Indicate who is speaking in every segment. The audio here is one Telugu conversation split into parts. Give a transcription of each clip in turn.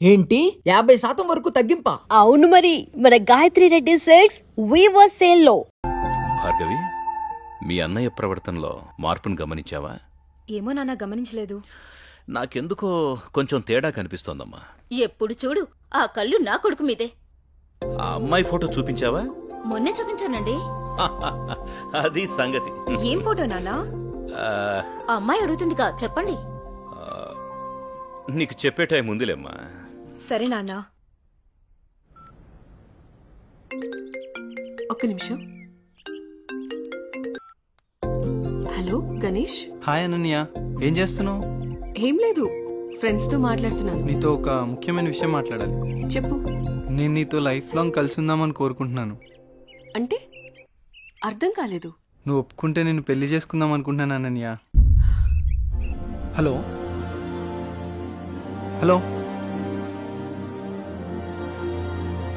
Speaker 1: ఏంటి 50% వరకు తగ్గింపా?
Speaker 2: అవును మరి, మన Gayatri Reddy silks weaver sale లో.
Speaker 3: భార్గవి, మీ అన్నయ్య ప్రవర్తనలో మార్పును గమనించావా?
Speaker 4: ఏమో నాన్న, గమనించలేదు.
Speaker 3: నాకెందుకో కొంచెం తేడా కనిపిస్తోందమ్మా.
Speaker 5: ఎప్పుడు చూడు ఆ కళ్ళు నా కొడుకు మీదే.
Speaker 3: ఆ అమ్మాయి ఫోటో చూపించావా?
Speaker 5: మొన్నే చూపించానండి.
Speaker 3: అది సంగతి.
Speaker 4: ఏం ఫోటో నాన్న?
Speaker 3: ఆ,
Speaker 5: ఆ అమ్మాయి అడుగుతుందిగా, చెప్పండి.
Speaker 3: నీకు చెప్పే టైం ఉందిలేమ్మా.
Speaker 4: సరే నాన్న. ఒక్క నిమిషం. హలో గణేష్.
Speaker 6: హాయ్ అనన్య, ఏం చేస్తున్నావు?
Speaker 4: ఏం లేదు, ఫ్రెండ్స్ తో మాట్లాడుతున్నాను.
Speaker 6: నీతో ఒక ముఖ్యమైన విషయం మాట్లాడాలి.
Speaker 4: చెప్పు.
Speaker 6: నేను నీతో లైఫ్ లాంగ్ కలిసి ఉందామని కోరుకుంటున్నాను.
Speaker 4: అంటే అర్థం కాలేదు.
Speaker 6: నువ్వు ఒప్పుకుంటే నేను పెళ్లి చేసుకుందాం అనుకుంటున్నాను అనన్య. హలో హలో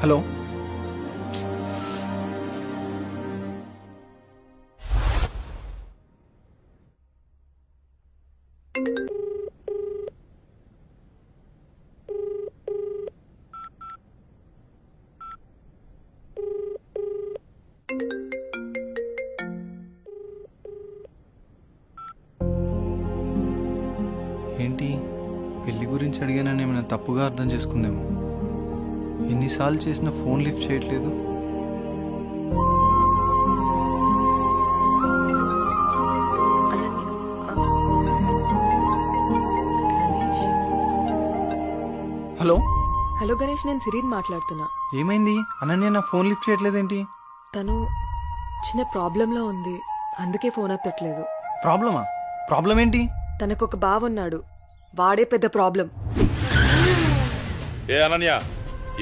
Speaker 6: హలో ఏంటి, పెళ్లి గురించి అడిగానని ఏమైనా తప్పుగా అర్థం చేసుకుందేమో. ఎన్నిసార్లు చేసినా ఫోన్ లిఫ్ట్ చేయట్లేదు.
Speaker 4: గణేష్.
Speaker 6: హలో
Speaker 4: హలో గణేష్, నేను సిరీన్ మాట్లాడుతున్నా.
Speaker 6: ఏమైంది? అనన్య నా ఫోన్ లిఫ్ట్ చేయట్లేదేంటి?
Speaker 4: తను చిన్న ప్రాబ్లంలో ఉంది, అందుకే ఫోన్ ఎత్తట్లేదు.
Speaker 6: ప్రాబ్లమా? ప్రాబ్లం ఏంటి?
Speaker 4: తనకొక బావున్నాడు, వాడే పెద్ద ప్రాబ్లం.
Speaker 7: ఏ అనన్య,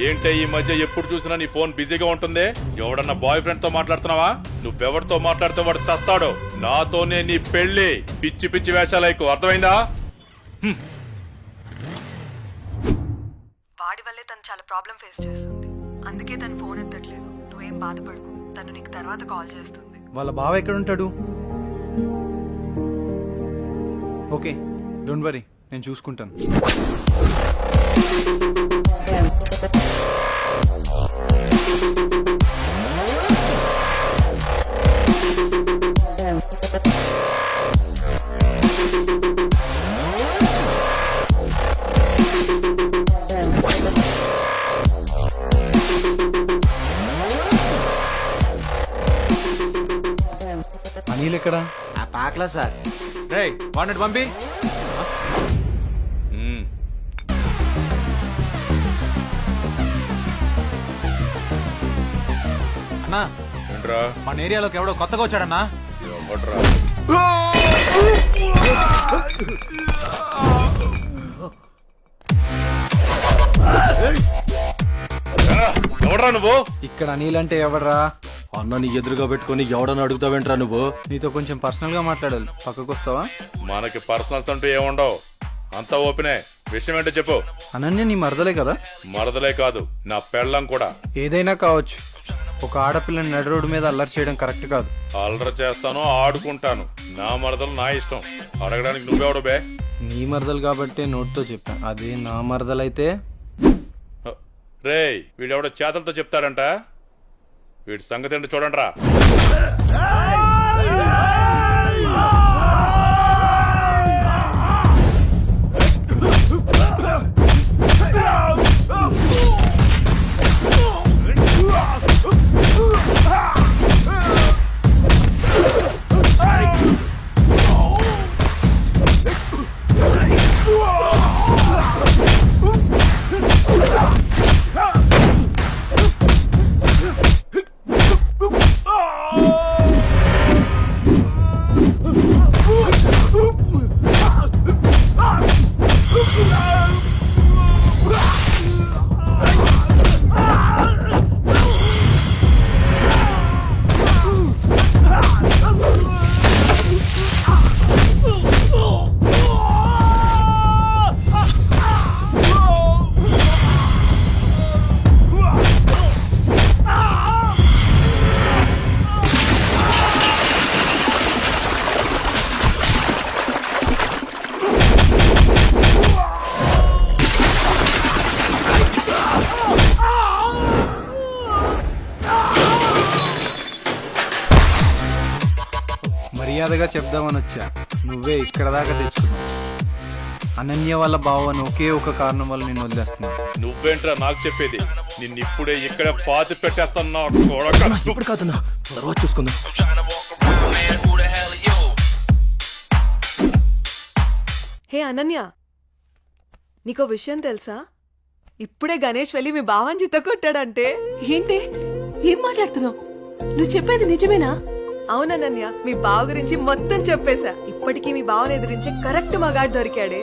Speaker 7: ఏంటే ఈ మధ్య ఎప్పుడు చూసినా నీ ఫోన్ బిజీగా ఉంటుంది? ఎవడన్నా బాయ్ ఫ్రెండ్ తో మాట్లాడుతున్నావా? నువ్వెవరితో మాట్లాడితే వాడు చస్తాడు. నాతోనే నీ పెళ్లి. పిచ్చి పిచ్చి వేషాలైకు, అర్థమైందా?
Speaker 4: వాడి వల్లే తను చాలా ప్రాబ్లం ఫేస్ చేస్తుంది, అందుకే తను ఫోన్ ఎత్తట్లేదు. నువ్వేం బాధపడకు, తను నీకు తర్వాత కాల్ చేస్తుంది.
Speaker 6: వాళ్ళ బావ ఎక్కడ ఉంటాడు? ఓకే, డోంట్ వరీ, నేను చూసుకుంటాను. అనిల్ ఎక్కడా?
Speaker 8: పాకలా సార్. రే వాడిని పంపి. అన్నా,
Speaker 7: ఏంట్రా?
Speaker 8: మన ఏరియాలోకి ఎవడో కొత్తగా వచ్చాడన్నా.
Speaker 7: ఎవడ్రా? ఎవడ్రా నువ్వు?
Speaker 6: ఇక్కడ అనిల్ అంటే ఎవడరా?
Speaker 9: అన్న నీ ఎదురుగా పెట్టుకుని ఎవడని అడుగుతావేంట్రా నువ్వు?
Speaker 6: నీతో కొంచెం పర్సనల్ గా మాట్లాడాలి, పక్కకు వస్తావా?
Speaker 7: మనకి పర్సనల్స్ అంటూ ఏముండవు, అంతా ఓపెనే. విషయం ఏంటో చెప్పు.
Speaker 6: అనన్య నీ మరదలే కదా?
Speaker 7: మరదలే కాదు, నా పెళ్ళం కూడా.
Speaker 6: ఏదైనా కావచ్చు, ఒక ఆడపిల్లని నడి రోడ్డు మీద అల్లరి చేయడం కరెక్ట్ కాదు.
Speaker 7: అల్లరి చేస్తాను, ఆడుకుంటాను. నా మరదలు నా ఇష్టం, అడగడానికి నువ్వెవడు బే?
Speaker 6: నీ మరదలు కాబట్టి నోట్తో చెప్పాను, అదే నా మరదలైతే.
Speaker 7: రేయ్, వీడెవడో చేతలతో చెప్తాడంట. వీడి సంగతి ఏంటో చూడండి రా.
Speaker 6: మర్యాదగా చెప్దామని వచ్చా, నువ్వే ఇక్కడ దాకా తెచ్చుకున్నావు. అనన్య వాళ్ళ బావని ఒకే ఒక కారణం వల్ల నేను వదిలేస్తున్నా.
Speaker 7: నువ్వేంట్రా నాకు చెప్పేది? నిన్నిప్పుడే ఇక్కడ పాతి పెట్టేస్తున్నా కొడక.
Speaker 9: ఇప్పుడు కాదన్నా, తర్వాత చూసుకుందాం.
Speaker 4: హే అనన్య, నీకో విషయం తెలుసా? ఇప్పుడే గణేష్ వెళ్ళి మీ బావని చిత్త కొట్టాడంటే.
Speaker 10: ఏంటి ఏం మాట్లాడుతున్నావు? నువ్వు చెప్పేది నిజమేనా?
Speaker 4: అవునన్నయ్య, మీ బావ గురించి మొత్తం చెప్పేశా. ఇప్పటికీ మీ బావని ఎదిరించే కరెక్ట్ మగాడు దొరికాడే.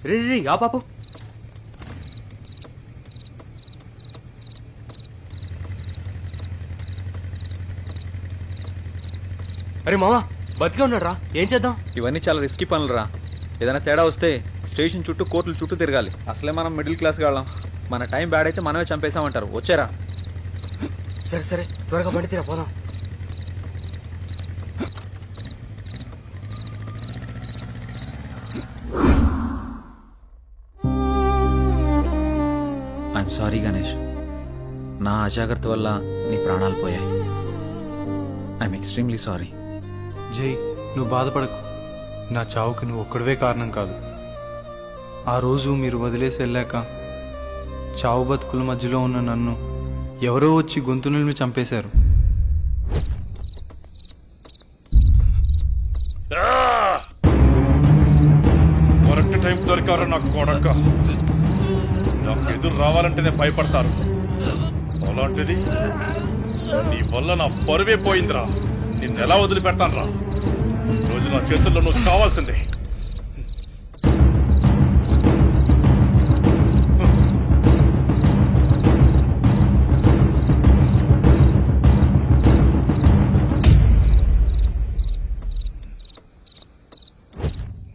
Speaker 8: రే రే ఆ పాపు. అరే మావా, బతికే ఉన్నాడు రా, ఏం చేద్దాం?
Speaker 11: ఇవన్నీ చాలా రిస్కీ పనులు రా. ఏదైనా తేడా వస్తే స్టేషన్ చుట్టూ కోర్టుల చుట్టూ తిరగాలి. అసలే మనం మిడిల్ క్లాస్ వాళ్ళం. మన టైం బ్యాడ్ అయితే మనమే చంపేశామంటారు. వచ్చారా?
Speaker 8: సరే సరే, త్వరగా బండి తీరా పోదాం.
Speaker 11: ఐఎమ్ సారీ గణేష్, నా అజాగ్రత్త వల్ల నీ ప్రాణాలు పోయాయి. I'm extremely sorry.
Speaker 6: జై, నువ్వు బాధపడకు. నా చావుకి నువ్వు ఒక్కడివే కారణం కాదు. ఆ రోజు మీరు వదిలేసి వెళ్ళాక చావు బతుకుల మధ్యలో ఉన్న నన్ను ఎవరో వచ్చి గొంతు నిలిమి చంపేశారు.
Speaker 7: కరెక్ట్ టైం దొరికారు నాకు కొడక. నాకు ఎదురు రావాలంటేనే భయపడతారు. అలాంటిది నీ వల్ల నా పరువే పోయిందిరా. నిన్నెలా వదిలిపెడతాను రా? రోజు నా చేతుల్లో నువ్వు కావాల్సిందే.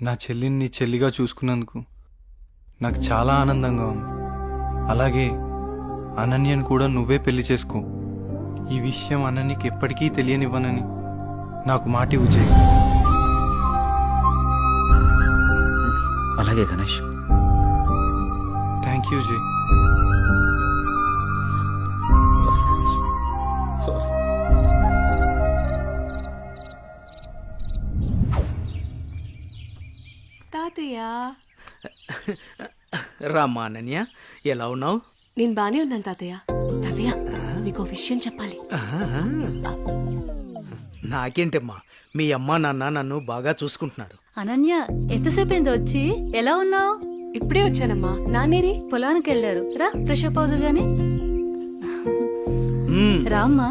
Speaker 6: నా చెల్లిని నీ చెల్లిగా చూసుకున్నందుకు నాకు చాలా ఆనందంగా ఉంది. అలాగే అనన్యను కూడా నువ్వే పెళ్లి చేసుకో. ఈ విషయం అనన్యకి ఎప్పటికీ తెలియనివ్వనని నాకు మాట ఇవ్వు జై.
Speaker 11: అలాగే గణేష్.
Speaker 6: థ్యాంక్ యూ జై.
Speaker 10: తాతయ్య,
Speaker 1: రామ్మా అనన్య, ఎలా ఉన్నావు?
Speaker 10: నేను బానే ఉన్నాను తాతయ్య. తాతయ్య, నీకో విషయం చెప్పాలి.
Speaker 1: నాకేంటమ్మా, మీ అమ్మా నాన్న నన్ను బాగా చూసుకుంటున్నారు.
Speaker 5: అనన్య, ఎంతసేపు అయింది వచ్చి? ఎలా ఉన్నావు?
Speaker 10: ఇప్పుడే వచ్చానమ్మా. నాన్నేరి?
Speaker 5: పొలానికి వెళ్ళారు. రా, ఫ్రెష్ అప్ అవుదు గాని. రామ్మా.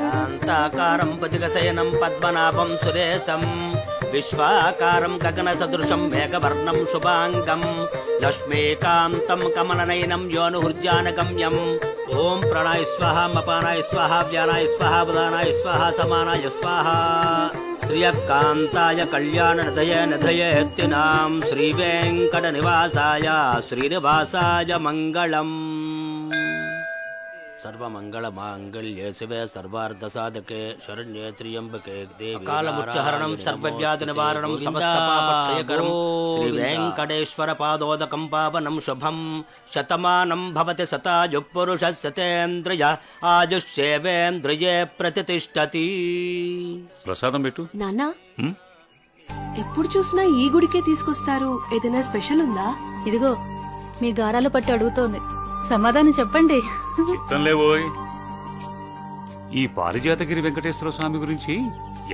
Speaker 1: శాంతాకారం భుజగశయనం పద్మనాభం సురేశం విశ్వాకారం గగన సదృశం మేఘవర్ణం శుభాంగం లక్ష్మీకాంతం కమలనయనం యోనుహృద్యానగమ్యం. ఓం ప్రాణాయ స్వాహ, మపానాయ స్వాహ, వ్యానాయ స్వాహ, బుధానాయ స్వాహ, సమానాయ స్వాహ. శ్రియకాంతాయ కళ్యాణ నిధయ నిధయేత్తినాం శ్రీవేంకట నివాసాయ శ్రీనివాసాయ మంగళం. సర్వమంగళ మాంగళ్యే శివే సర్వార్థ సాధకే శరణ్యే త్ర్యంబకే దేవి కాలముచ్చహరణం సర్వవ్యాధి నివారణం సమస్త పాపక్షయకరం శ్రీ వెంకటేశ్వర పాదోదకం పావనం శుభం. శతమానం భవతి శతాయు పురుష శతేంద్రియ ఆయుష్యేవేంద్రియే ప్రతిష్టతి.
Speaker 3: ప్రసాదం పెట్టు.
Speaker 10: నాన్నా, ఎప్పుడు చూసినా ఈ గుడికే తీసుకొస్తారు. ఏదైనా స్పెషల్ ఉందా?
Speaker 5: ఇదిగో మీ గారాలు పట్టి అడుగుతోంది, సమాధానం చెప్పండి.
Speaker 3: చిత్తంలేవోయ్. ఈ పారిజాతగిరి వెంకటేశ్వర స్వామి గురించి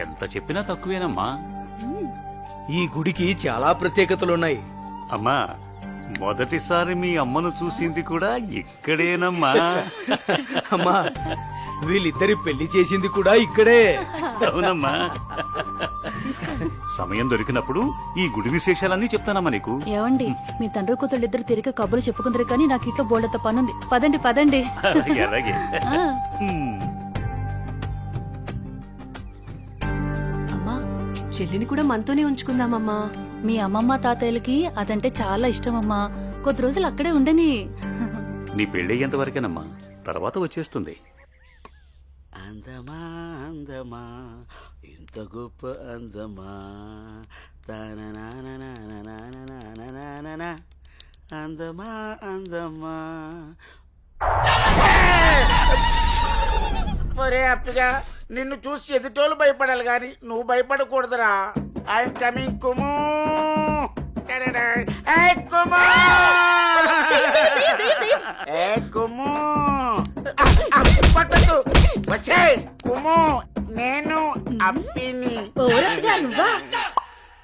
Speaker 3: ఎంత చెప్పినా తక్కువేనమ్మా.
Speaker 1: ఈ గుడికి చాలా ప్రత్యేకతలున్నాయి.
Speaker 3: అమ్మా, మొదటిసారి మీ అమ్మను చూసింది కూడా ఇక్కడేనమ్మా.
Speaker 1: అమ్మా వీళ్ళిద్దరి పెళ్లి చేసింది కూడా ఇక్కడే.
Speaker 3: అవునమ్మా. సమయం దొరికినప్పుడు ఈ గుడి విశేషాలన్నీ చెప్తానమ్మా నీకు.
Speaker 5: ఏవండి మీ తండ్రి కూతుళ్ళు ఇద్దరు తిరిగి కబుర్లు చెప్పుకుందరు కానీ నాకు ఇంట్లో బోల్డంత పనుంది. పదండి పదండి.
Speaker 3: అలాగే అలాగే.
Speaker 5: ఆ.
Speaker 10: అమ్మా చెల్లిని కూడా మనతోనే ఉంచుకుందామమ్మా.
Speaker 5: మీ అమ్మమ్మ తాతయ్యలకి అదంటే చాలా ఇష్టమమ్మా. కొద్ది రోజులు అక్కడే ఉండని.
Speaker 3: నీ పెళ్ళయ్యేంత వరకేనమ్మా, తర్వాత వచ్చేస్తుంది.
Speaker 1: అందమా అందమా ఇంత గొప్ప అందమా అందమా అందమా. ఒరే అప్పగా, నిన్ను చూసి ఎదుటోళ్ళు భయపడాలి గాని నువ్వు భయపడకూడదురా. I'm coming కుము. కుము కుము పట్టదు. వసే కుము, నేను అప్పిని.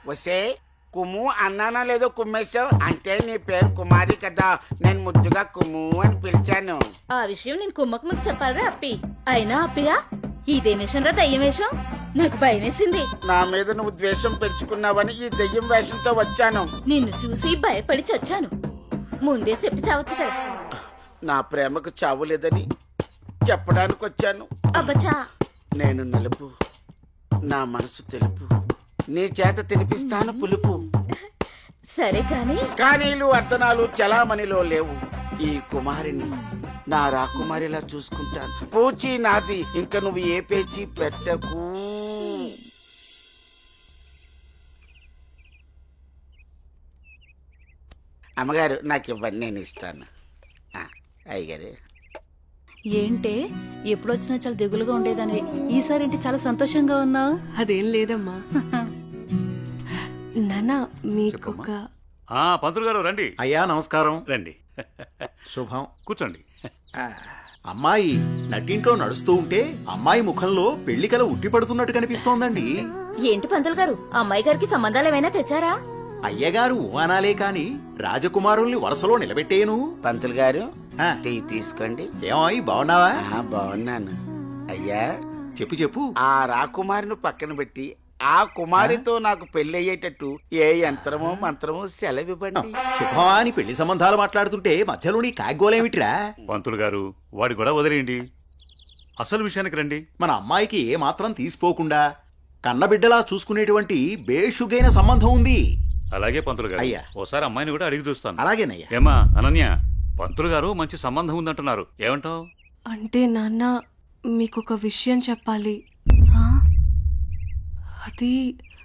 Speaker 1: వసే కుము అన్నానా లేదో కుమ్మేశావు అంటే నీ పేరు కుమారి కదా. నేను ముద్దుగా కుము అని పిలిచాను.
Speaker 2: ఆ విషయం నేను కుమ్మకు ముందు చెప్పాలరా అప్పి. అయినా అప్పిగా ఇదేం వేషం రా, దయ్యం వేషం? నాకు భయం వేసింది.
Speaker 1: నా మీద నువ్వు ద్వేషం పెంచుకున్నావని ఈ దెయ్యం వేషంతో వచ్చాను.
Speaker 2: నిన్ను చూసి భయపడి చచ్చాను. ముందే చెప్పి చావచ్చు కదా.
Speaker 1: నా ప్రేమకు చావు లేదని చెప్పడానికి వచ్చాను.
Speaker 2: అబ్బచా,
Speaker 1: నేను నలుపు, నా మనసు తెలుపు, నీ చేత తినిపిస్తాను పులుపు.
Speaker 2: సరే కాని
Speaker 1: కానీలు అర్థనాలు చలామణిలో లేవు. ఈ కుమారిని నా రాకుమారిలా చూసుకుంటాను. పూచి నాది, ఇంక నువ్వు ఏ పేచి పెట్టకు. అమ్మగారు నాకు ఇవ్వండి, నేను ఇస్తాను. అయ్యగారు
Speaker 5: ఏంటే ఎప్పుడొచ్చినా చాలా దిగులుగా ఉండేదాన్ని. ఈసారి ఏంటి చాలా సంతోషంగా ఉన్నావు?
Speaker 10: అదేం లేదమ్మా. నాన్న మీకొక
Speaker 3: పంతులు గారు రండి.
Speaker 11: అయ్యా నమస్కారం.
Speaker 3: రండి,
Speaker 11: శుభం.
Speaker 3: కూర్చోండి.
Speaker 11: అమ్మాయి నట్టింట్లో నడుస్తూ ఉంటే అమ్మాయి ముఖంలో పెళ్లి కల ఉట్టి పడుతున్నట్టు కనిపిస్తోందండి.
Speaker 2: ఏంటి పంతులు గారు, అమ్మాయి గారికి సంబంధాలు ఏమైనా తెచ్చారా?
Speaker 11: అయ్యగారు అనాలే కాని రాజకుమారుల్ని వరసలో నిలబెట్టేను.
Speaker 1: పంతులు గారు టీ తీసుకోండి.
Speaker 11: ఏమాయి బాగున్నావా?
Speaker 1: బాగున్నాను. అయ్యా
Speaker 11: చెప్పు చెప్పు.
Speaker 1: ఆ రాకుమారిని పక్కన పెట్టి ఆ కుమారితో నాకు పెళ్లి అయ్యేటట్టు ఏ యంత్రమో మంత్రమో సెలవివ్వండి.
Speaker 11: శుభమా అని పెళ్లి సంబంధాలు మాట్లాడుతుంటే మధ్యలో నీ కాగ్గోలేమిట్రా?
Speaker 3: పంతులు గారు వాడి కూడా వదిలేయండి, అసలు విషయానికి రండి.
Speaker 11: మన అమ్మాయికి ఏ మాత్రం తీసిపోకుండా కన్నబిడ్డలా చూసుకునేటువంటి బేషుగైన సంబంధం ఉంది.
Speaker 3: అలాగే పంతులు గారు,
Speaker 11: అయ్యా.
Speaker 3: ఓసారి అమ్మాయిని కూడా అడిగి చూస్తాను.
Speaker 11: అలాగేనయ్యా.
Speaker 3: ఏమా అనన్య, పంతులు గారు మంచి సంబంధం ఉందంటున్నారు, ఏమంటావు?
Speaker 10: అంటే నాన్న మీకొక విషయం చెప్పాలి.
Speaker 5: ఆ?
Speaker 10: అది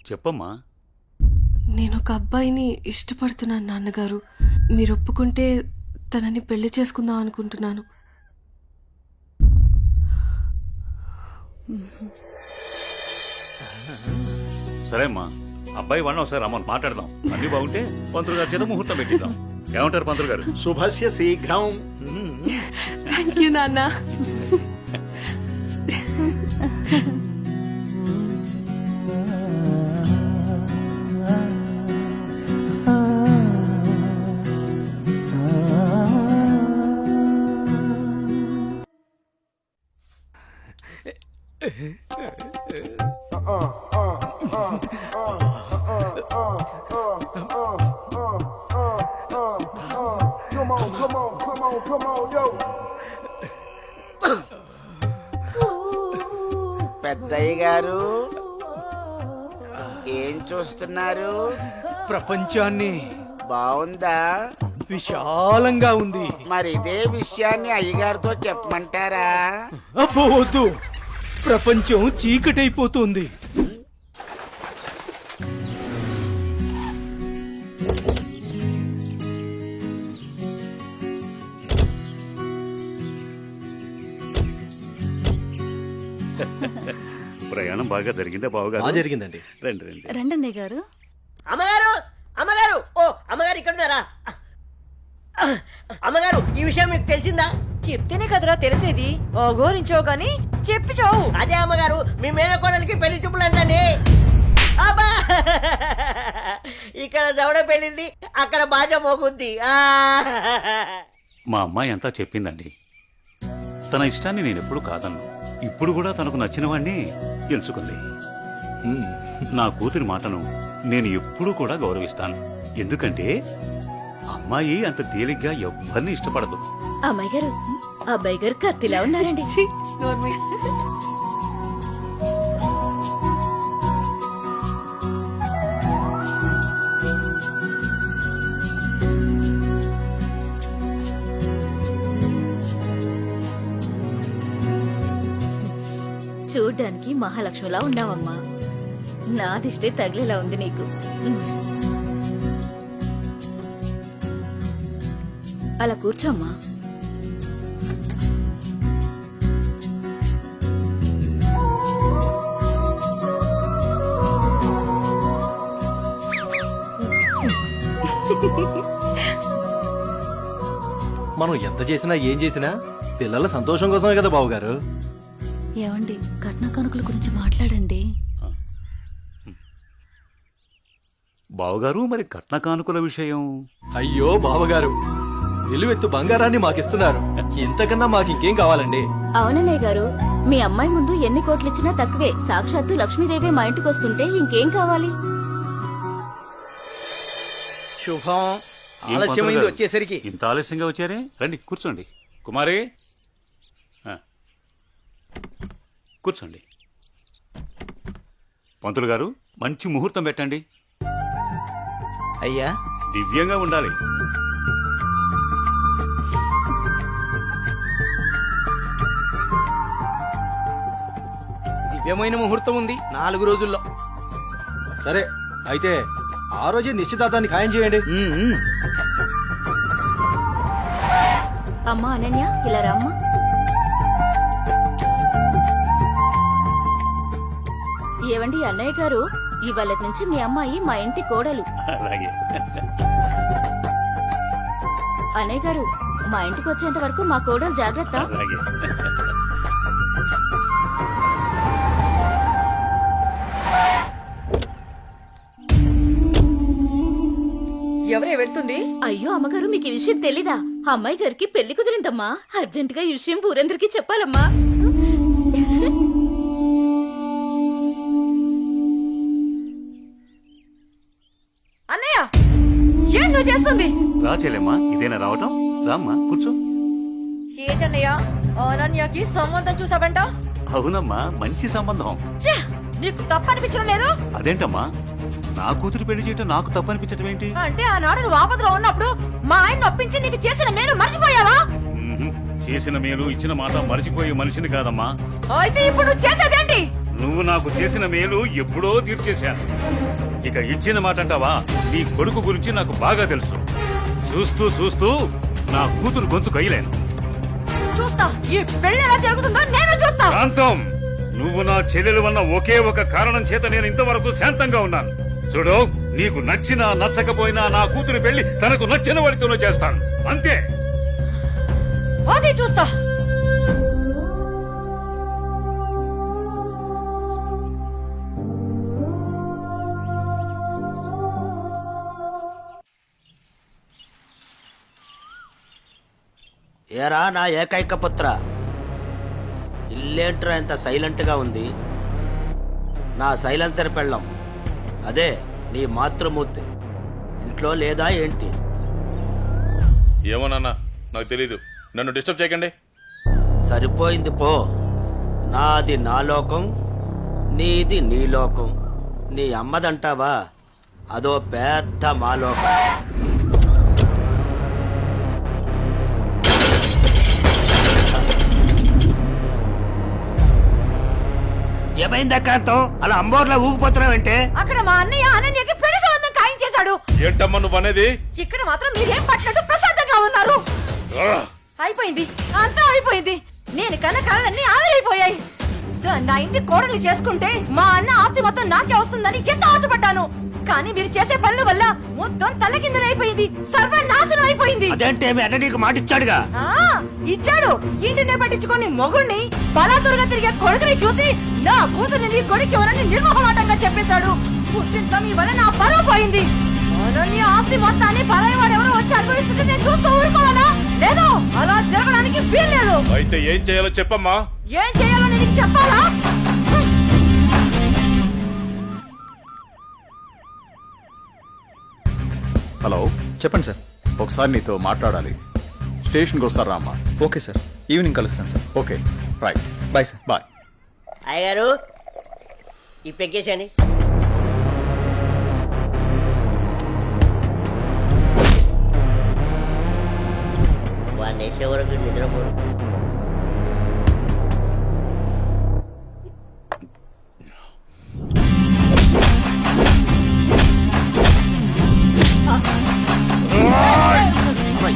Speaker 3: చెప్పమ్మా.
Speaker 10: నేను ఒక అబ్బాయిని ఇష్టపడుతున్నాను నాన్నగారు. మీరు ఒప్పుకుంటే తనని పెళ్లి చేసుకుందాం అనుకుంటున్నాను.
Speaker 3: సరే అమ్మా, అబ్బాయి వాళ్ళని ఒకసారి రమ్మని మాట్లాడదాం. అన్ని బాగుంటే పంతులు గారి చేత ముహూర్తం పెట్టిద్దాం. ఏమంటారు పంతులు గారు?
Speaker 11: శుభస్య శీఘ్రం.
Speaker 10: థ్యాంక్ యూ నాన్న.
Speaker 1: పెద్దయ్య గారు ఏం చూస్తున్నారు?
Speaker 6: ప్రపంచాన్ని
Speaker 1: బాగుందా?
Speaker 6: విశాలంగా ఉంది.
Speaker 1: మరి ఇదే విషయాన్ని అయ్యగారితో చెప్పమంటారా?
Speaker 6: అబ్బో వద్దు, ప్రపంచం చీకటైపోతుంది.
Speaker 3: ప్రయాణం బాగా జరిగిందా బావగారు?
Speaker 9: జరిగిందండి.
Speaker 3: రండి రండి.
Speaker 5: రండన్నయ్య గారు.
Speaker 12: అమ్మగారు, అమ్మగారు, ఓ అమ్మగారు ఇక్కడ ఉన్నారా? అమ్మగారు, ఈ విషయం మీకు తెలిసిందా?
Speaker 4: చెప్తేనే కదరా తెలిసేది. ఓగోరించో గాని చెప్పి చావు.
Speaker 12: అదే అమ్మగారు, మీ మేనకోడలికి పెళ్లి చూపులు అంటండి. అబ్బా, ఇక ఇక్కడ దవడ పెళ్ళింది, అక్కడ బాజ మోగుద్ది.
Speaker 3: మా అమ్మాయి అంతా చెప్పిందండి. తన ఇష్టాన్ని నేను ఎప్పుడు కాదన్ను. ఇప్పుడు కూడా తనకు నచ్చిన వాడిని ఎంచుకుంది. నా కూతురి మాటను నేను ఎప్పుడూ కూడా గౌరవిస్తాను. ఎందుకంటే అమ్మాయి అంత తేలిగ్గా ఎవ్వరిని ఇష్టపడదు.
Speaker 2: అమ్మాయి గారు, అబ్బాయి గారు కత్తిలా ఉన్నారండి.
Speaker 4: ఛీ, నోర్మి.
Speaker 2: చూడ్డానికి మహాలక్ష్మిలా ఉన్నావమ్మా. నా దిష్టే తగిలేలా ఉంది నీకు. అలా కూర్చోమ్మా.
Speaker 9: మనం ఎంత చేసినా ఏం చేసినా పిల్లల సంతోషం కోసమే కదా బావగారు.
Speaker 5: ఏమండి, కట్న కానుకల గురించి మాట్లాడండి.
Speaker 3: బావగారు, మరి కట్న కానుకల విషయం?
Speaker 9: అయ్యో బావగారు, నిలువెత్తు బంగారాన్ని మాకిస్తున్నారు. ఇంతకన్నా మాకు ఇంకేం కావాలండి?
Speaker 2: అవునన్నయ్య గారు, మీ అమ్మాయి ముందు ఎన్ని కోట్లు ఇచ్చినా తక్కువే. సాక్షాత్తు లక్ష్మీదేవి మా ఇంటికి వస్తుంటే ఇంకేం కావాలి?
Speaker 11: శుభం.
Speaker 3: ఏం
Speaker 11: ఆలస్యమైంది
Speaker 3: పంతులు గారు?
Speaker 11: వచ్చేసరికి.
Speaker 3: ఇంత ఆలస్యంగా వచ్చారే? రండి కూర్చోండి. కుమారి, కూర్చోండి. పంతులు గారు, మంచి ముహూర్తం పెట్టండి.
Speaker 11: అయ్యా,
Speaker 3: దివ్యంగా ఉండాలి.
Speaker 11: దివ్యమైన ముహూర్తం ఉంది 4 రోజుల్లో.
Speaker 9: సరే అయితే ఆ రోజే నిశ్చితార్థాన్ని ఖాయం చేయండి.
Speaker 2: అమ్మా అనన్య, ఇలా రామ్మా. ఏవండి అన్నయ్య గారు, ఇవాళ నుంచి మీ అమ్మాయి మా ఇంటి కోడలు.
Speaker 3: అలాగే.
Speaker 2: అన్నయ్య గారు, మా ఇంటికి వచ్చేంత వరకు మా కోడలు జాగ్రత్త.
Speaker 3: అలాగే.
Speaker 4: ఎవరే వెళ్తుంది?
Speaker 2: అయ్యో అమ్మగారు, మీకు ఈ విషయం తెలీదా? అమ్మాయి గారికి పెళ్లి కుదిరిందమ్మా. అర్జెంటుగా ఈ విషయం ఊరందరికీ చెప్పాలమ్మా.
Speaker 4: అన్నయ్య, ఏం నువ్వు చేస్తుంది?
Speaker 3: రా చెల్లెమ్మా, ఇదేనా రావటం? రామ్మా కూర్చో.
Speaker 4: ఏంటన్నయ్య, అనన్యకి సంబంధం చూసావంట?
Speaker 3: అవునమ్మా, మంచి సంబంధం.
Speaker 4: ఛే, నీకు తప్పనిపించడం లేదు?
Speaker 3: అదేంటమ్మా, నా కూతురు పెళ్లి చేయటం నాకు తప్పనిపించటం ఏంటి?
Speaker 4: అంటే ఆనాడు నువ్వు ఆపదలో ఉన్నప్పుడు మా ఆయన ఒప్పించి నీకు చేసిన మేలు మర్చిపోయావా?
Speaker 3: చేసిన మేలు ఇచ్చిన మాట మర్చిపోయే మనిషిని కాదమ్మా.
Speaker 4: అయితే ఇప్పుడు నువ్వు చేసేదేంటి?
Speaker 3: నువ్వు నాకు చేసిన మేలు ఎప్పుడో తీర్చేశాను. ఇక ఇచ్చిన మాట అంటావా? నీ కొడుకు గురించి నాకు బాగా తెలుసు. చూస్తూ చూస్తూ నా కూతురు గొంతు కయ్యలేను.
Speaker 4: చూస్తా, ఈ పెళ్లి ఎలా జరుగుతుందో నేను చూస్తా.
Speaker 3: శాంతం, నువ్వు నా చెల్లెలు వల్ల ఒకే ఒక కారణం చేత నేను ఇంతవరకు శాంతంగా ఉన్నాను. చూడు, నీకు నచ్చినా నచ్చకపోయినా నా కూతురు పెళ్లి తనకు నచ్చిన వాడితోనే చేస్తాను, అంతే.
Speaker 4: అది చూస్తా.
Speaker 12: ఏరా నా ఏకైక పుత్ర, ఇల్లేంట్రా ఇంత సైలెంట్ గా ఉంది? నా సైలెన్సర్ పెళ్ళం, అదే నీ మాతృమూర్తి ఇంట్లో లేదా ఏంటి?
Speaker 7: ఏమోనన్నా, నాకు తెలీదు. నన్ను డిస్టర్బ్ చేయకండి.
Speaker 12: సరిపోయింది పో. నాది నా లోకం, నీది నీ లోకం. నీ అమ్మదంటావా? అదో పెద్ద మా లోకం. ఏమైందా కాంతం, అలా అంబోర్లా ఊగిపోతున్నావంటే?
Speaker 4: అక్కడ మా అన్నయ్య అనన్యకి పెళ్లి సంబంధం ఖాయం చేశాడు.
Speaker 7: ఏంటమ్మా నువ్వు అనేది?
Speaker 4: ఇక్కడ మాత్రం మీరేం పట్టినట్టు ప్రశాంతంగా ఉన్నారు.
Speaker 7: ఆ!
Speaker 4: అయిపోయింది, అంతా అయిపోయింది. నేను కన్న కళలన్నీ ఆవిరైపోయాయి. నా ఇంటి కోడలు చేసుకుంటే మా అన్న ఆస్తి మొత్తం నాకే వస్తుందని ఎంత ఆశపడ్డాను. కానీ మీరు చేసే పనుల వల్ల మొత్తం తలకిందులైపోయింది, సర్వనాశనం అయిపోయింది.
Speaker 12: అదేంటే మీ అన్న నీకు మాట ఇచ్చాడుగా?
Speaker 4: ఇచ్చాడు. ఇంటినే పట్టించుకొని మొగుణ్ణి బలాదురుగా తిరిగే కొడుకుని చూసి నా కూతురిని నీ కొడుకు ఎవరని నిర్మోహమాటంగా చెప్పేశాడు. పుట్టింత మీ వల్ల నా పరువు పోయింది. అనన్య ఆస్తి మొత్తాన్ని పరాయి వాడు ఎవరో వచ్చి అనుభవిస్తుంటే నేను చూస్తూ ఊరుకోవాలా? లేదు, అలా జరగడానికి వీల్లేదు.
Speaker 7: అయితే ఏం చేయాలో చెప్పమ్మా.
Speaker 4: ఏం చేయాలో నీకు చెప్పాలా?
Speaker 11: హలో, చెప్పండి సార్.
Speaker 13: ఒకసారి నీతో మాట్లాడాలి. స్టేషన్కి వస్తారా అమ్మా?
Speaker 11: ఓకే సార్, ఈవినింగ్ కలుస్తాను sir.
Speaker 13: Okay, right.
Speaker 11: Bye sir.
Speaker 13: Bye.
Speaker 12: అయ్యగారు ఈ పెగ్గేసండి. వాడిని వేసే వరకు నిద్రపోడు.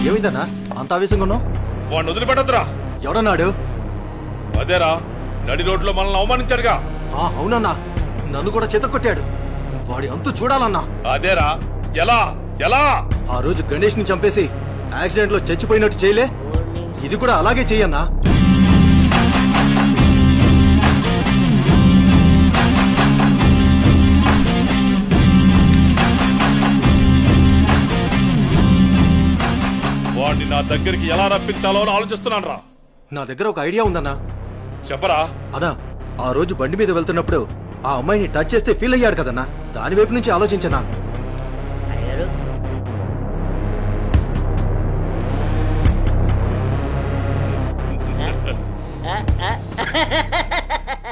Speaker 9: ఏమైందన్నా అంత ఆవేశంగా ఉన్నావు?
Speaker 7: వాడిని వదిలిపెట్టద్దురా.
Speaker 9: ఎవడన్నాడు?
Speaker 7: అదేరా, నడి రోడ్లో మనల్ని అవమానించాడుగా.
Speaker 9: అవునన్నా, నన్ను కూడా చేతకొట్టాడు. వాడి అంతు చూడాలన్నా.
Speaker 7: అదేరా, ఎలా ఎలా
Speaker 9: ఆ రోజు గణేష్ ని చంపేసి యాక్సిడెంట్ లో చచ్చిపోయినట్టు చేయలే, ఇది కూడా అలాగే చెయ్యన్నా.
Speaker 7: వాడిని నా దగ్గరికి ఎలా రప్పించాలో అని ఆలోచిస్తున్నాను రా.
Speaker 9: నా దగ్గర ఒక ఐడియా ఉందన్నా.
Speaker 7: చెప్పరా.
Speaker 9: అదా, ఆ రోజు బండి మీద వెళ్తున్నప్పుడు ఆ అమ్మాయిని టచ్ చేస్తే ఫీల్ అయ్యాడు కదన్నా, దాని వైపు నుంచి ఆలోచించనా.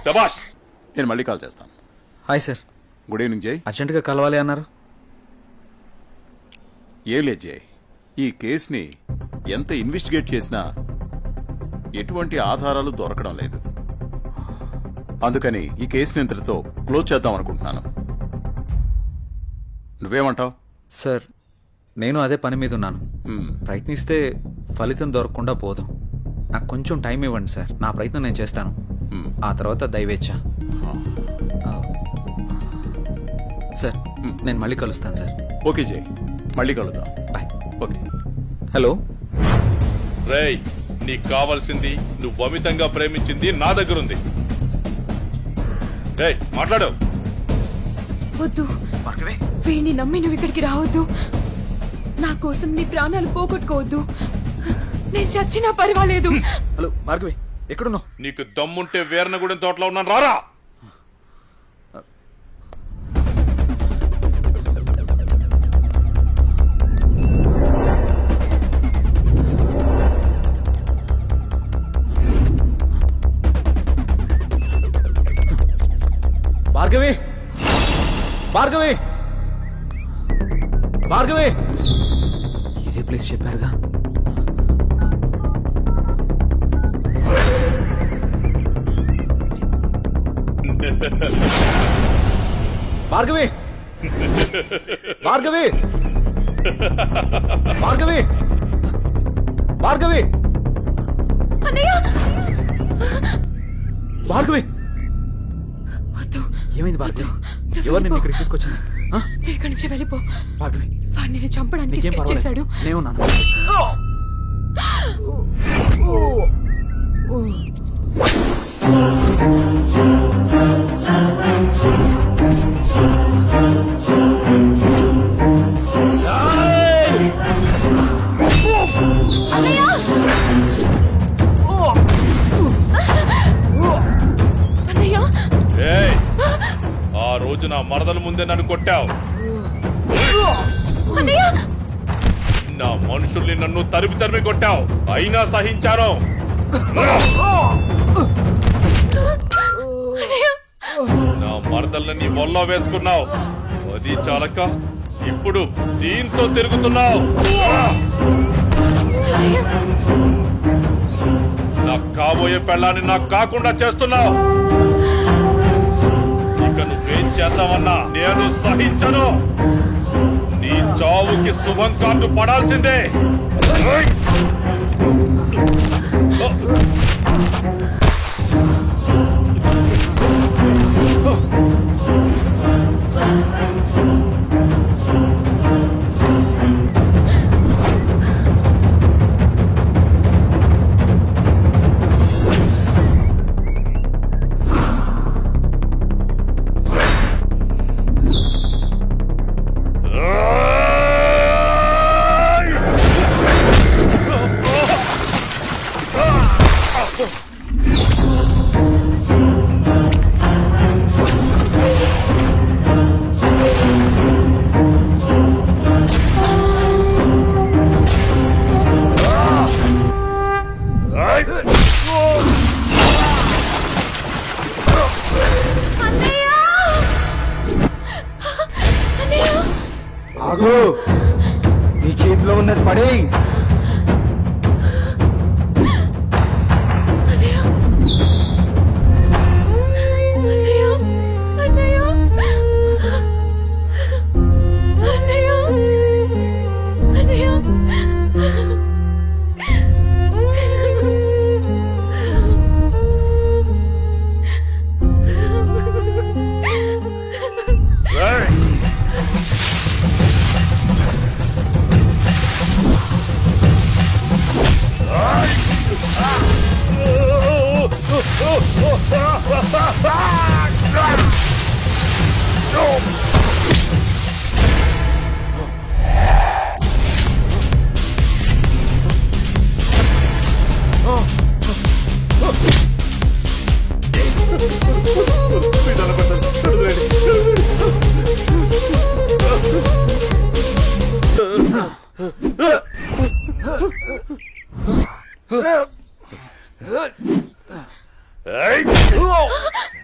Speaker 7: శభాష్.
Speaker 13: నేను మళ్ళీ కాల్ చేస్తాను.
Speaker 11: Hi sir.
Speaker 13: గుడ్ ఈవినింగ్ జై.
Speaker 11: అర్జెంటుగా కలవాలి అన్నారు.
Speaker 13: ఏం లేదు జై, ఈ కేసుని ఎంత ఇన్వెస్టిగేట్ చేసినా ఎటువంటి ఆధారాలు దొరకడం లేదు. అందుకని ఈ కేసుని ఇంతటితో క్లోజ్ చేద్దాం అనుకుంటున్నాను. నువ్వేమంటావు?
Speaker 11: సార్, నేను అదే పని మీద ఉన్నాను. ప్రయత్నిస్తే ఫలితం దొరకకుండా పోదాం. నాకు కొంచెం టైం ఇవ్వండి సార్, నా ప్రయత్నం నేను చేస్తాను. ఆ తర్వాత దైవేచ్ఛ. సార్, నేను మళ్ళీ కలుస్తాను సార్.
Speaker 13: ఓకే జై, మళ్ళీ కలుద్దాం.
Speaker 11: బాయ్.
Speaker 13: ఓకే.
Speaker 11: హలో
Speaker 7: రేయ్, నీకు కావాల్సింది నువ్వు అమితంగా ప్రేమించింది నా దగ్గరుంది. రేయ్, మాట్లాడు.
Speaker 10: వద్దు, వీణ్ణి నమ్మి నువ్వు ఇక్కడికి రావద్దు. నా కోసం నీ ప్రాణాలు పోగొట్టుకోవద్దు. నేను చచ్చినా పర్వాలేదు.
Speaker 11: హలో భార్గవి, ఎక్కడున్నావు?
Speaker 7: నీకు దమ్ముంటే వీరనగూడెం తోటలో ఉన్నాను, రారా.
Speaker 9: భార్గవి, భార్గవి, భార్గవి.
Speaker 8: ఇదే ప్లేస్ చెప్పారుగా.
Speaker 9: భార్గవి, భార్గవి, భార్గవి, భార్గవి, భార్గవి. ఏమైంది భార్గవి? ఎవరు నేను ఇక్కడికి తీసుకొచ్చింది?
Speaker 10: ఇక్కడి నుంచి వెళ్ళిపో
Speaker 9: భార్గవి.
Speaker 10: వాడిని నేను చంపడానికి స్కెచ్ చేశాడు.
Speaker 9: నేనున్నాను.
Speaker 7: ఏయ్, ఆ రోజు నా మరదల ముందే నన్ను కొట్టావు. నా మనుషుల్ని నన్ను తరిమి తరిమి కొట్టావు, అయినా సహించాను. నా మరదల్ని నీ వల్ల వేసుకున్నావు, అది చాలక ఇప్పుడు దీంతో తిరుగుతున్నావు. నాకు కాబోయే పెళ్ళాన్ని నాకు కాకుండా చేస్తున్నావు. ఇక నువ్వేం చేస్తావన్నా నేను సహించను. నీ చావుకి శుభం కార్డు పడాల్సిందే.
Speaker 6: వద్దు, నీ చేతిలో ఉన్నది పడేయి.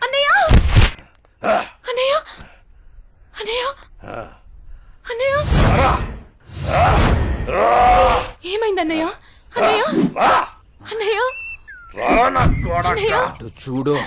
Speaker 4: అన్నయ్య అన్నయ్య అన్నయ్య అన్నయ్య ఏమైంది అన్నయ్య? అన్నయ్య అన్నయ్య అన్నయ్య
Speaker 11: చూడు,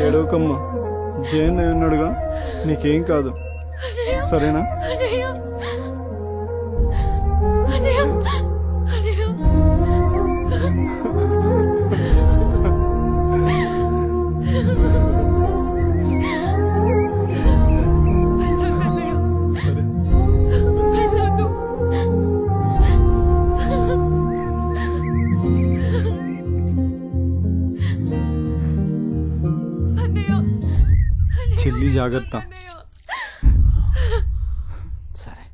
Speaker 6: ఏడవకమ్మా, జయన్ ఉన్నాడుగా, నీకేం కాదు, సరేనా? చెల్లి జాగ్రత్త.
Speaker 11: సరే.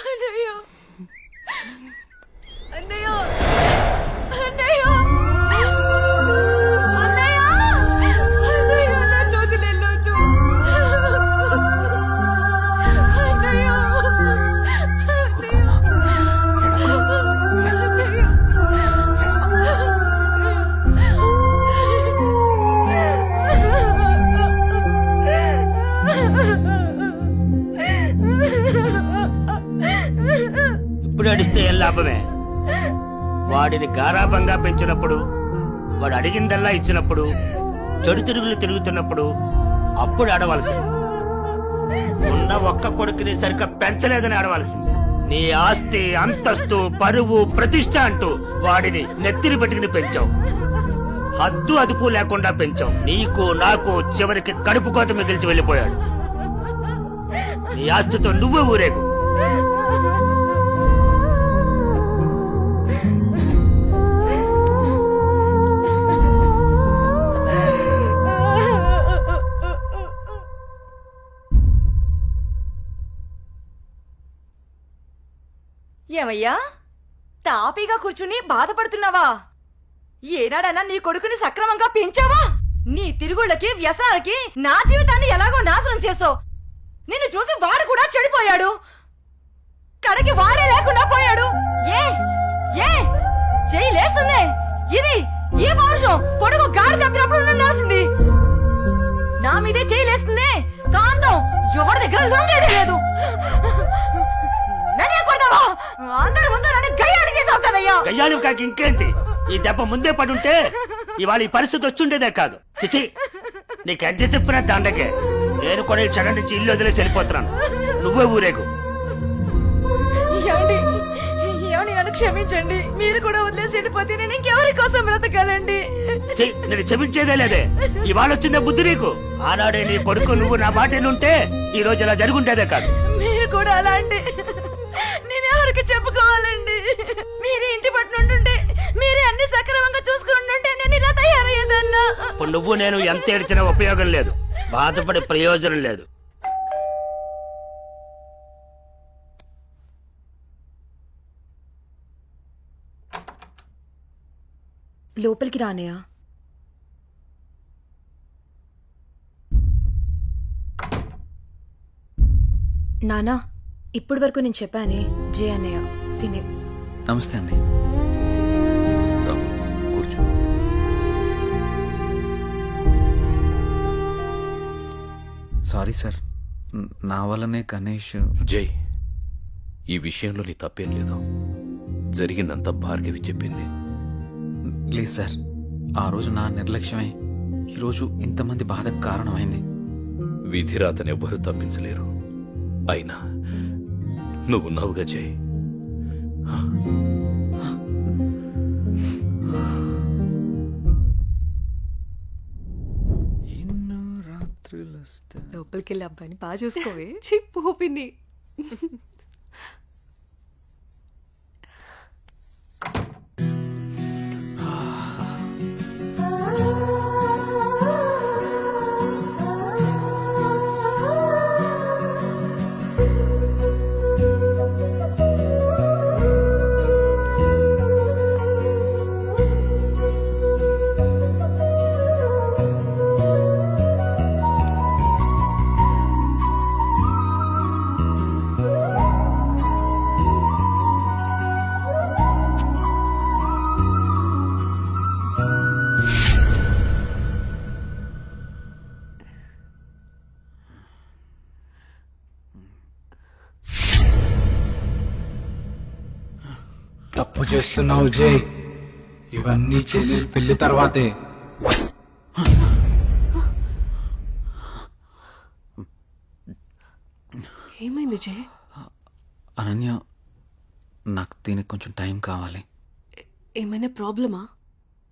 Speaker 4: అన్నయ్య అన్నయ్య అన్నయ్య అన్నయ్య అన్నయ్య నన్ను వదిలేయొద్దు. అన్నయ్య
Speaker 12: ఇప్పుడు అడిస్తే ఏం లాభమే? వాడిని గారాబంగా పెంచినప్పుడు, వాడు అడిగిందల్లా ఇచ్చినప్పుడు, చెడు తిరుగులు తిరుగుతున్నప్పుడు అప్పుడు ఆడవలసింది. ఉన్న ఒక్క కొడుకుని సరిగ్గా పెంచలేదని ఆడవలసింది. నీ ఆస్తి, అంతస్తు, పరువు, ప్రతిష్ట అంటూ వాడిని నెత్తిని పెట్టుకుని పెంచావు. హద్దు అదుపు లేకుండా పెంచావు. నీకు నాకు చివరికి కడుపు కోత మిగిల్చి వెళ్ళిపోయాడు. నీ ఆస్తితో నువ్వే ఊరేగు.
Speaker 4: ఏమయ్యా, తాపీగా కూర్చుని బాధపడుతున్నావా? ఏనాడన్నా నీ కొడుకుని సక్రమంగా పెంచావా? నీ తిరుగుళ్ళకి, వ్యసనాలకి నా జీవితాన్ని ఎలాగో నాశనం చేసావు. నిన్ను చూసి వాడు కూడా చెడిపోయాడు. కడకి వాడే లేకుండా పోయాడు. ఏ ఏ చెయ్యి లేస్తుంది. ఇది ఈ పౌరుషం కొడుకు గాడి తప్పినప్పుడు ఉండాల్సింది. నా మీదే చెయ్యి లేస్తుంది. కాంతం ఎవరి దగ్గర లొంగేదే లేదు. నన్నే కొడతావా? అందరి ముందు నన్ను గయ్యాన్ని చేసావు కదయ్యా.
Speaker 12: గయ్యాలు కాక ఇంకేంటి? ఈ దెబ్బ ముందే పడుంటే ఇవాళ ఈ పరిస్థితి వచ్చుండేదే కాదు. చిచి, నీకు ఎంత చెప్పినా దండకే. నేను కూడా ఈ క్షణం నుంచి ఇల్లు వదిలేసి వెళ్ళిపోతున్నాను. నువ్వే ఊరేగు.
Speaker 4: ఏమండి, నన్ను క్షమించండి. మీరు కూడా వదిలేసి వెళ్ళిపోతే నేను ఇంకెవరి కోసం బ్రతకాలండి?
Speaker 12: నేను క్షమించేదే లేదే. ఇవాళ వచ్చిందే బుద్ధి నీకు. ఆనాడే నీ కొడుకు నువ్వు నా మాట ఉంటే ఈ రోజు ఇలా జరుగుంటేదే కాదు.
Speaker 4: మీరు కూడా అలా అంటే నేను ఎవరికి చెప్పుకోవాలండి? మీరే ఇంటి పట్టు ఉంటుంటే, మీరే అన్ని సక్రమంగా చూసుకుంటుంటే నేను ఇలా తయారయ్యేదన్నా.
Speaker 12: ఇప్పుడు నువ్వు నేను ఎంత ఏడ్చినా ఉపయోగం లేదు, బాధపడే ప్రయోజనం లేదు.
Speaker 4: లోపలికి రానయా. నానా, ఇప్పటి వరకు నేను చెప్పానే జే అన్నయ్య తినే.
Speaker 11: నమస్తే అండి.
Speaker 3: కూర్చో.
Speaker 11: సారీ సార్, నా వల్లనే గణేష్.
Speaker 14: జై, ఈ విషయంలో నీ తప్పేం లేదు. జరిగిందంతా భార్గవి చెప్పింది.
Speaker 11: లేదు సార్, ఆ రోజు నా నిర్లక్ష్యమే ఈరోజు ఇంతమంది బాధకు కారణమైంది.
Speaker 14: విధిరాతను ఎవ్వరూ తప్పించలేరు. అయినా నువ్వున్నావుగా జై.
Speaker 4: లోపలికి వెళ్ళి అబ్బాయిని బాగా చూసుకోవే.
Speaker 10: చెప్పు పిన్ని.
Speaker 6: తప్పు చేస్తున్నావు జై. ఇవన్నీ చెల్లి పెళ్లి తర్వాతే.
Speaker 10: ఏమైంది జే?
Speaker 11: అనన్య, నాకు దీనికి కొంచెం టైం కావాలి.
Speaker 10: ఏమైనా ప్రాబ్లమా?